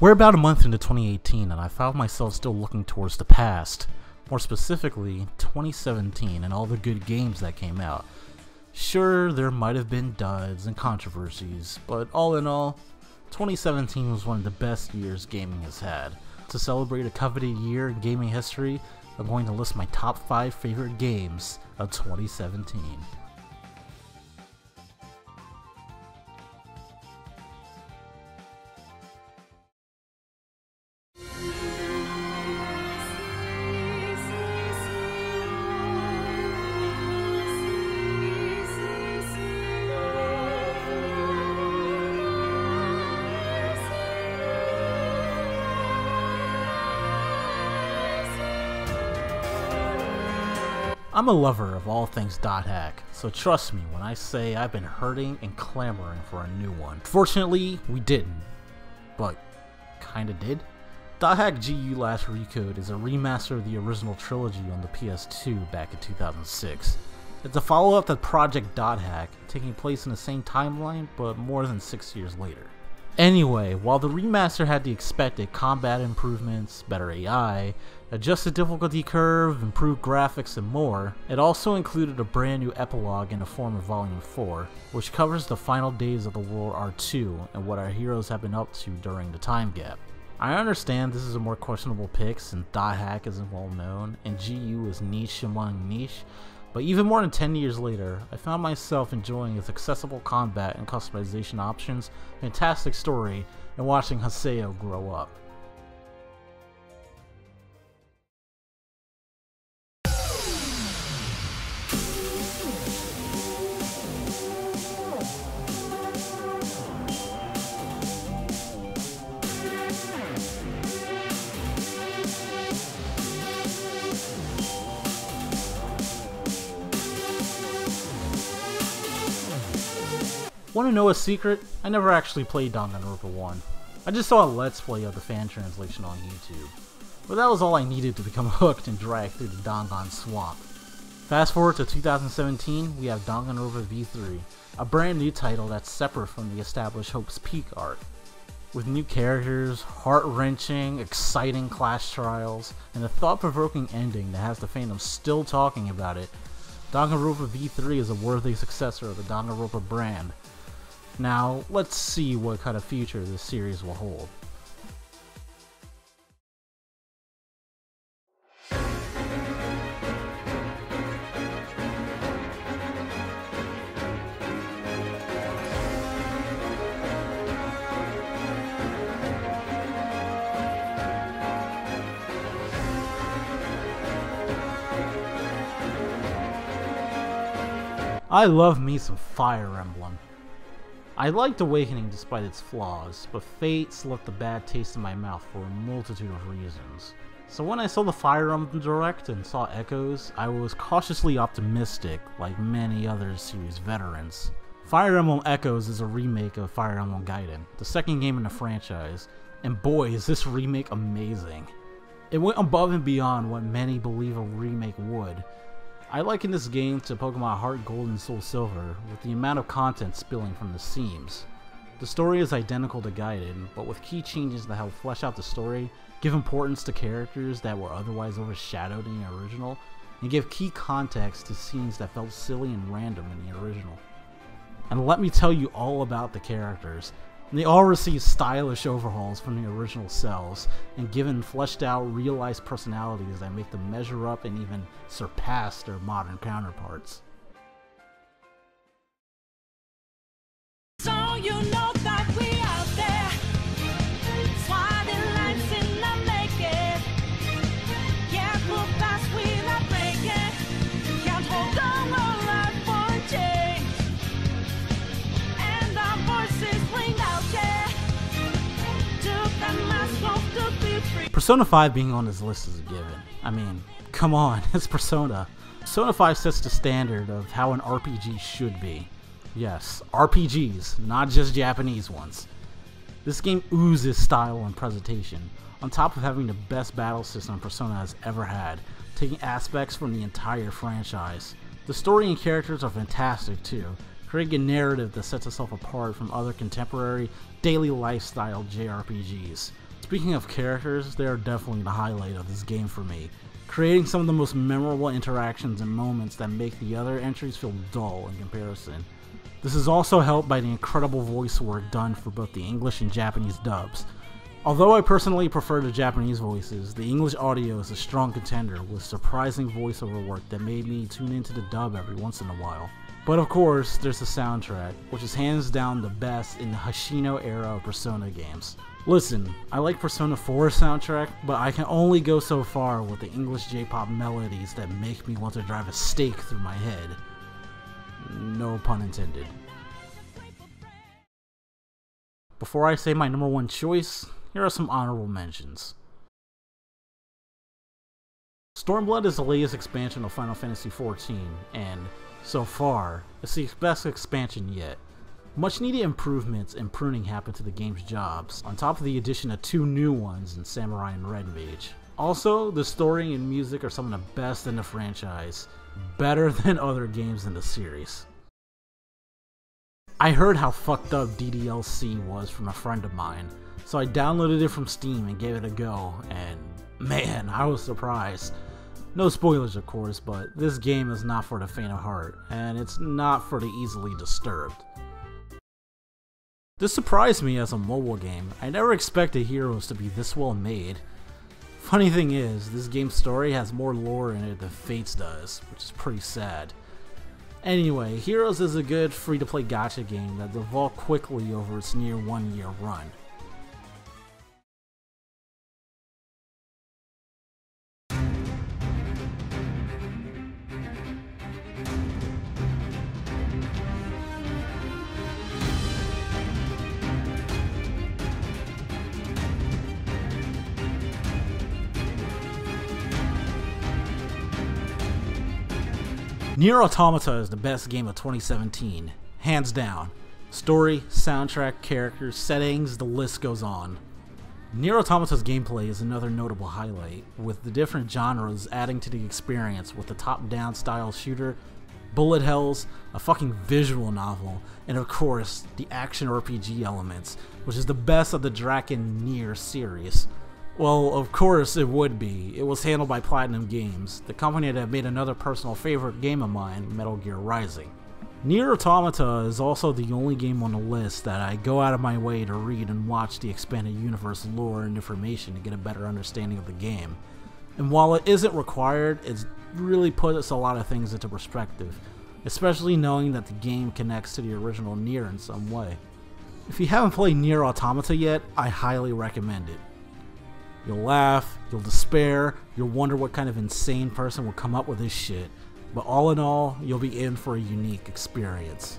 We're about a month into 2018 and I found myself still looking towards the past, more specifically 2017 and all the good games that came out. Sure, there might have been duds and controversies, but all in all, 2017 was one of the best years gaming has had. To celebrate a coveted year in gaming history, I'm going to list my top 5 favorite games of 2017. I'm a lover of all things .hack, so trust me when I say I've been hurting and clamoring for a new one. Fortunately, we didn't, but kinda did. .hack GU Last Recode is a remaster of the original trilogy on the PS2 back in 2006. It's a follow-up to Project .hack, taking place in the same timeline, but more than 6 years later. Anyway, while the remaster had the expected combat improvements, better AI, adjusted difficulty curve, improved graphics, and more, it also included a brand new epilogue in the form of Volume 4, which covers the final days of the World War II and what our heroes have been up to during the time gap. I understand this is a more questionable pick since .hack isn't well known and GU is niche among niche, but even more than 10 years later, I found myself enjoying its accessible combat and customization options, fantastic story, and watching Haseo grow up. Want to know a secret? I never actually played Danganronpa 1. I just saw a let's play of the fan translation on YouTube. But that was all I needed to become hooked and dragged through the Dangan swamp. Fast forward to 2017, we have Danganronpa V3, a brand new title that's separate from the established Hope's Peak arc. With new characters, heart-wrenching, exciting class trials, and a thought-provoking ending that has the fandom still talking about it, Danganronpa V3 is a worthy successor of the Danganronpa brand. Now, let's see what kind of future this series will hold. I love me some Fire Emblem. I liked Awakening despite its flaws, but Fate left a bad taste in my mouth for a multitude of reasons. So when I saw the Fire Emblem Direct and saw Echoes, I was cautiously optimistic, like many other series veterans. Fire Emblem Echoes is a remake of Fire Emblem Gaiden, the second game in the franchise, and boy is this remake amazing. It went above and beyond what many believe a remake would. I liken this game to Pokemon Heart Gold and Soul Silver, with the amount of content spilling from the seams. The story is identical to Gaiden, but with key changes that help flesh out the story, give importance to characters that were otherwise overshadowed in the original, and give key context to scenes that felt silly and random in the original. And let me tell you all about the characters. They all receive stylish overhauls from the original selves, and given fleshed out, realized personalities that make them measure up and even surpass their modern counterparts. So you know that we out there, swatting lines in the naked. Yeah, move fast, we not breaking. Can't hold on our life for a change. And our voices ring out, yeah. Took the mask off to be free. Persona 5 being on this list is a given. I mean, come on, it's Persona. Persona 5 sets the standard of how an RPG should be. Yes, RPGs, not just Japanese ones. This game oozes style and presentation, on top of having the best battle system Persona has ever had, taking aspects from the entire franchise. The story and characters are fantastic too, creating a narrative that sets itself apart from other contemporary, daily lifestyle JRPGs. Speaking of characters, they are definitely the highlight of this game for me, creating some of the most memorable interactions and moments that make the other entries feel dull in comparison. This is also helped by the incredible voice work done for both the English and Japanese dubs. Although I personally prefer the Japanese voices, the English audio is a strong contender with surprising voiceover work that made me tune into the dub every once in a while. But of course, there's the soundtrack, which is hands down the best in the Hoshino era of Persona games. Listen, I like Persona 4's soundtrack, but I can only go so far with the English J-pop melodies that make me want to drive a stake through my head. No pun intended. Before I say my number one choice, here are some honorable mentions. Stormblood is the latest expansion of Final Fantasy XIV, and so far, it's the best expansion yet. Much needed improvements and pruning happened to the game's jobs, on top of the addition of 2 new ones in Samurai and Red Mage. Also, the story and music are some of the best in the franchise, better than other games in the series. I heard how fucked up DDLC was from a friend of mine, so I downloaded it from Steam and gave it a go, and man, I was surprised. No spoilers of course, but this game is not for the faint of heart, and it's not for the easily disturbed. This surprised me as a mobile game. I never expected Heroes to be this well made. Funny thing is, this game's story has more lore in it than Fates does, which is pretty sad. Anyway, Heroes is a good free-to-play gacha game that evolved quickly over its near 1-year run. Nier Automata is the best game of 2017, hands down. Story, soundtrack, characters, settings, the list goes on. Nier Automata's gameplay is another notable highlight, with the different genres adding to the experience with the top-down style shooter, bullet hells, a fucking visual novel, and of course, the action RPG elements, which is the best of the Draken Nier series. Well, of course it would be. It was handled by Platinum Games, the company that made another personal favorite game of mine, Metal Gear Rising. Nier Automata is also the only game on the list that I go out of my way to read and watch the expanded universe lore and information to get a better understanding of the game. And while it isn't required, it's really puts a lot of things into perspective, especially knowing that the game connects to the original Nier in some way. If you haven't played Nier Automata yet, I highly recommend it. You'll laugh, you'll despair, you'll wonder what kind of insane person would come up with this shit, but all in all, you'll be in for a unique experience.